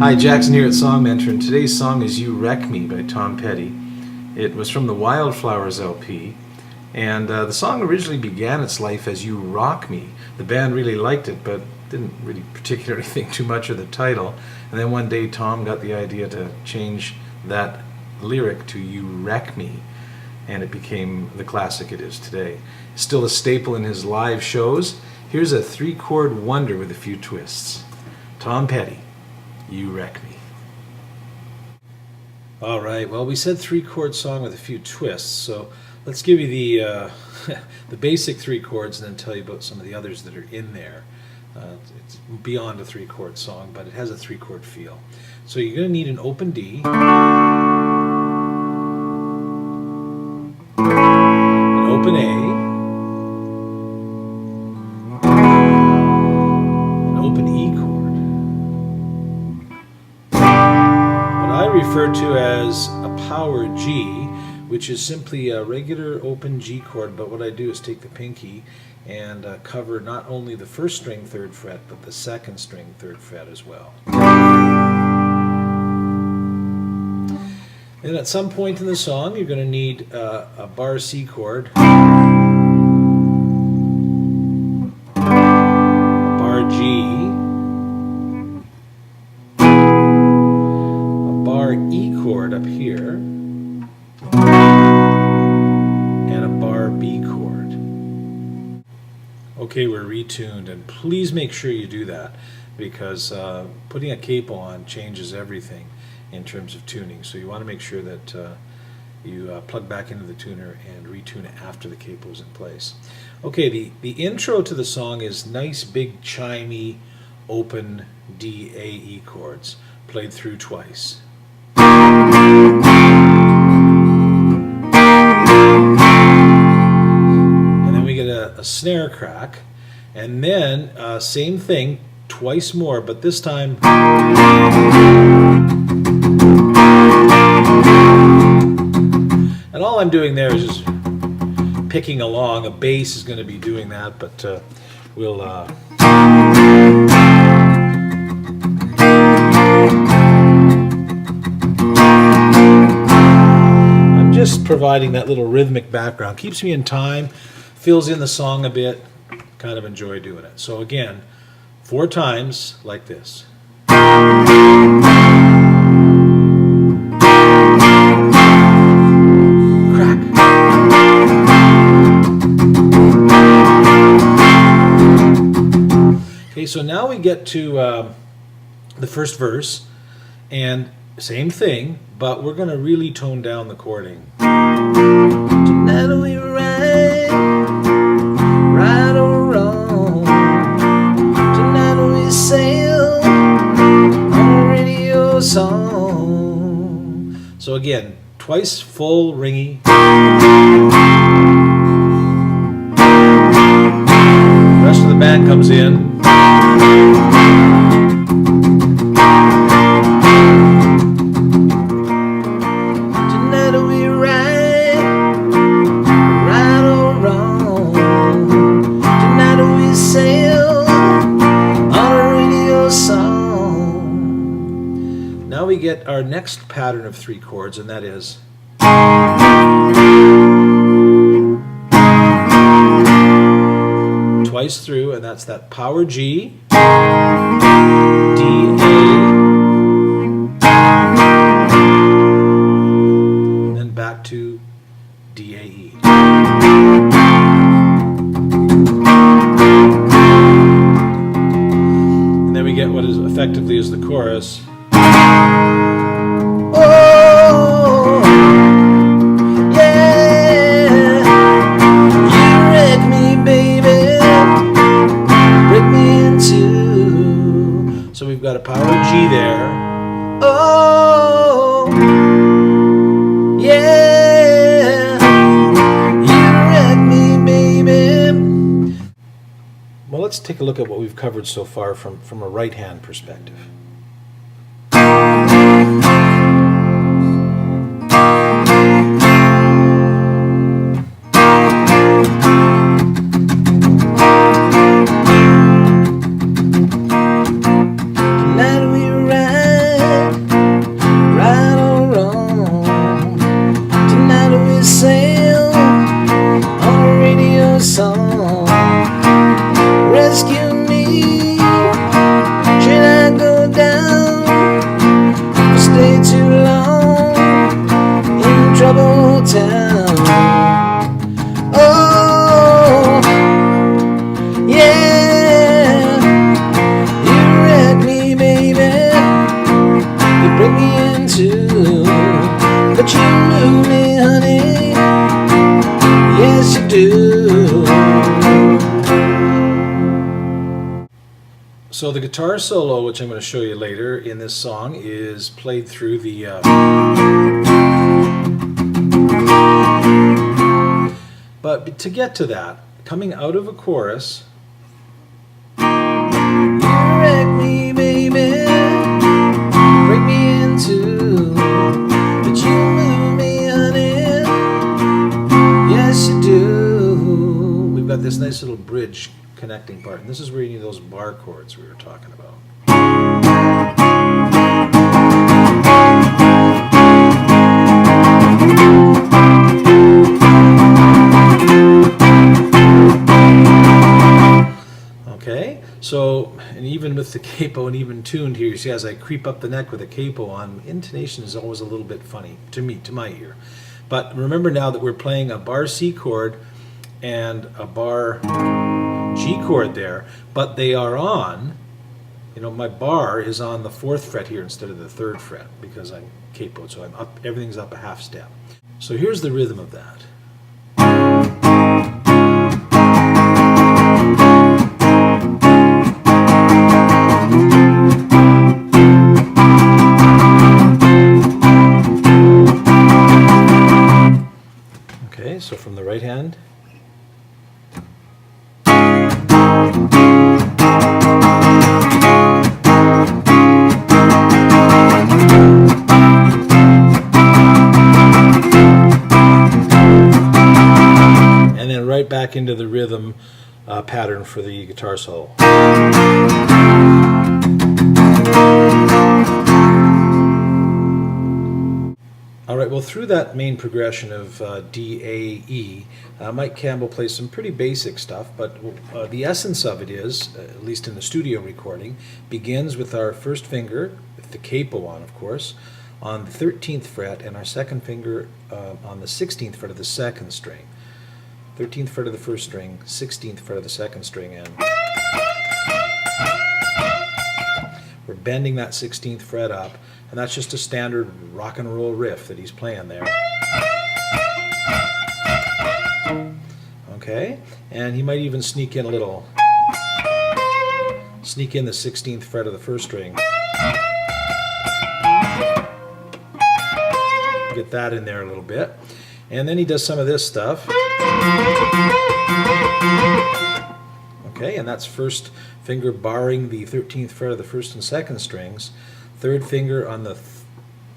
Hi, Jackson here at Song Mentor, and today's song is You Wreck Me by Tom Petty. It was from the Wildflowers LP, and the song originally began its life as You Rock Me. The band really liked it, but didn't really particularly think too much of the title. And then one day Tom got the idea to change that lyric to You Wreck Me, and it became the classic it is today. Still a staple in his live shows. Here's a three-chord wonder with a few twists. Tom Petty, You Wreck Me. All right, well, we said three-chord song with a few twists, so let's give you the the basic three chords and then tell you about some of the others that are in there. It's beyond a three-chord song, but it has a three-chord feel. So you're going to need an open D, an open A, referred to as a power G, which is simply a regular open G chord, but what I do is take the pinky and cover not only the first string 3rd fret, but the second string 3rd fret as well. And at some point in the song, you're going to need a bar C chord, a bar G, E chord up here, and a bar B chord. Okay, we're retuned, and please make sure you do that, because putting a capo on changes everything in terms of tuning. So you want to make sure that you plug back into the tuner and retune it after the capo is in place. Okay, the intro to the song is nice big chimey open D, A, E chords played through twice. And then we get a snare crack, and then same thing twice more, but this time and all I'm doing there is just picking along. A bass is going to be doing that, but we'll just providing that little rhythmic background. Keeps me in time, fills in the song a bit, kind of enjoy doing it. So again, 4 times like this. Crack. Okay, so now we get to the first verse, and same thing, but we're going to really tone down the chording. Tonight we ride, right or wrong. Tonight we sail on a radio song. So again, twice full ringy. The rest of the band comes in. Now we get our next pattern of 3 chords, and that is twice through, and that's that power G, D, A, then back to D, A, E. And then we get what is effectively is the chorus. Oh, yeah, you wreck me, baby, break me in two. So we've got a power G there. Oh, yeah, you wreck me, baby. Well, let's take a look at what we've covered so far from a right-hand perspective. Tonight we ride So the guitar solo, which I'm going to show you later in this song, is played through the but to get to that, coming out of a chorus, you wreck me, baby, break me in two, but you move me, honey, yes you do. We've got this nice little bridge connecting part, and this is where you need those bar chords we were talking about. Okay, so, and even with the capo and even tuned here, you see as I creep up the neck with a capo on, intonation is always a little bit funny to me, to my ear. But remember now that we're playing a bar C chord and a bar G chord there, but they are on, you know, my bar is on the 4th fret here instead of the 3rd fret because I'm capoed, so I'm up, everything's up a half step. So here's the rhythm of that. Okay, so from the right hand. And then right back into the rhythm pattern for the guitar solo. All right, well, through that main progression of D, A, E, Mike Campbell plays some pretty basic stuff, but the essence of it is, at least in the studio recording, begins with our first finger, with the capo on, of course, on the 13th fret, and our second finger on the 16th fret of the 2nd string. 13th fret of the 1st string, 16th fret of the 2nd string, and we're bending that 16th fret up, and that's just a standard rock and roll riff that he's playing there. Okay, and he might even sneak in the 16th fret of the 1st string. Get that in there a little bit. And then he does some of this stuff. Okay, and that's first finger barring the 13th fret of the 1st and 2nd strings, 3rd finger on the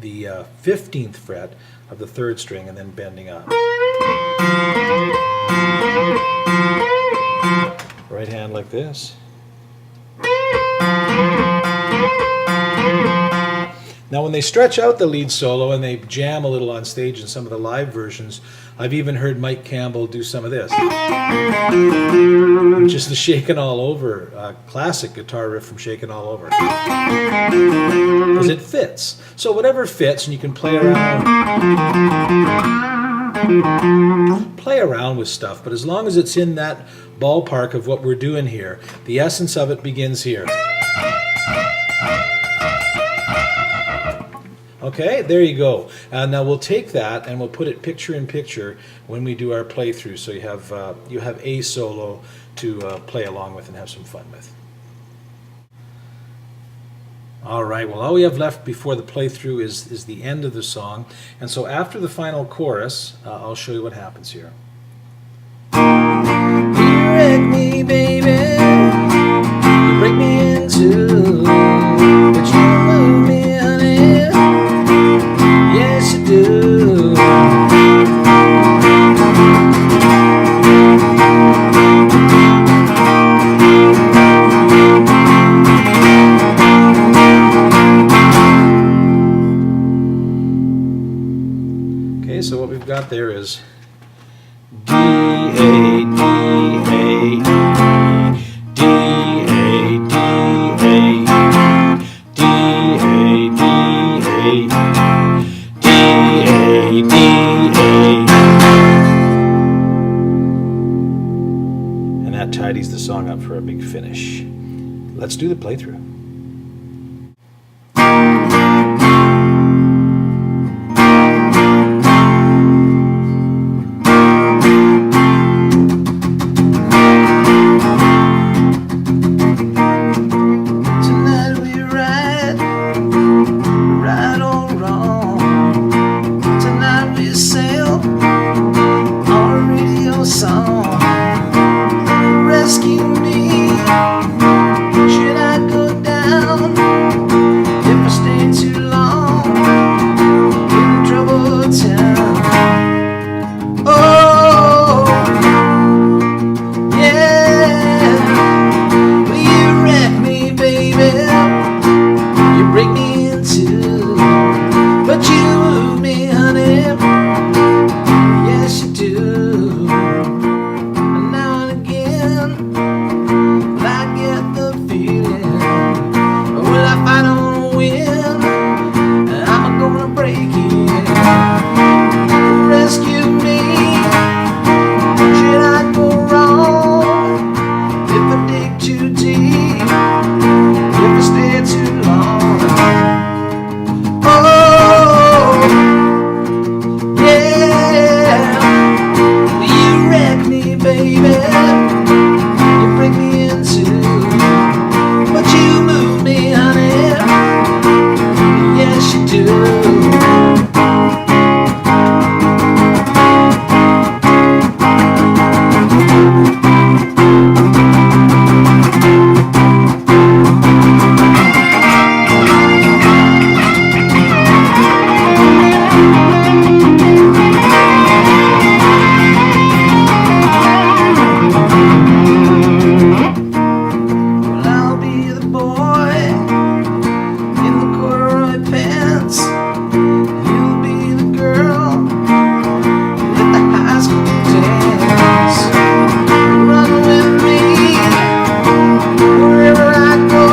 15th fret of the 3rd string, and then bending up. Right hand like this. Now when they stretch out the lead solo and they jam a little on stage in some of the live versions, I've even heard Mike Campbell do some of this. Just the Shakin' All Over, classic guitar riff from Shakin' All Over. Because it fits. So whatever fits, and you can play around with stuff, but as long as it's in that ballpark of what we're doing here, the essence of it begins here. Okay, there you go. Now we'll take that and we'll put it picture in picture when we do our playthrough, so you have a solo to play along with and have some fun with. All right, well, all we have left before the playthrough is the end of the song, and so after the final chorus, I'll show you what happens here. You wreck me, baby, you break me in two, but you move me, honey, yes you do. Okay, so what we've got there is D, A, D, A, E, D, A, D, A, D, A, D, A, D, A, D, A. And that tidies the song up for a big finish. Let's do the playthrough. if I stay too long in troubled town. Oh, yeah. Well, you wreck me, baby. You break me in two, but you move me, honey. Yes, you do. And now and again, I get the feeling, will I fight on a win? I'm gonna break it. Rescue me. Should I go wrong if I dig too deep? If I stay too long? Oh, yeah. You wreck me, baby. You break me in two, but you move me, honey. Yes, you do. Well, I'll be the boy in the corduroy pants. You'll be the girl at the high school dance. Run with me wherever I go,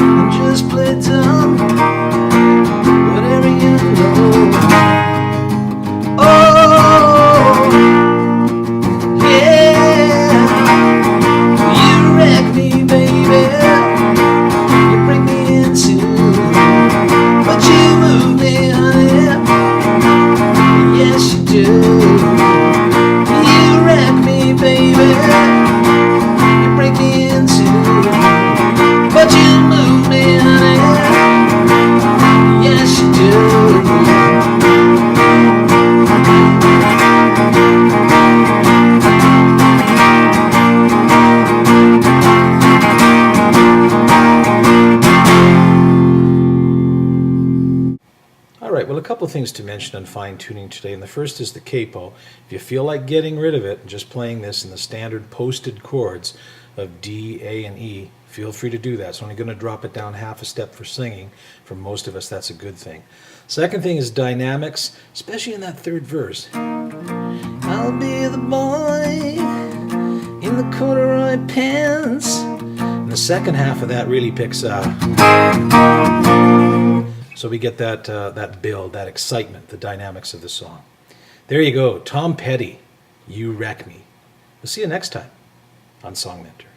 and just play dumb, whatever you know. Oh, yeah. You wreck me, baby. You bring me in two, but you move me, honey. Yes, you do. You wreck me, baby. You break me in two, but you move me, honey. Yes, you do. All right, well, a couple things to mention on fine-tuning today, and the first is the capo. If you feel like getting rid of it and just playing this in the standard posted chords of D, A, and E, feel free to do that. It's only going to drop it down half a step for singing. For most of us, that's a good thing. Second thing is dynamics, especially in that third verse. I'll be the boy in the corduroy pants. And the second half of that really picks up. So we get that build, that excitement, the dynamics of the song. There you go, Tom Petty, You Wreck Me. We'll see you next time on Song Mentor.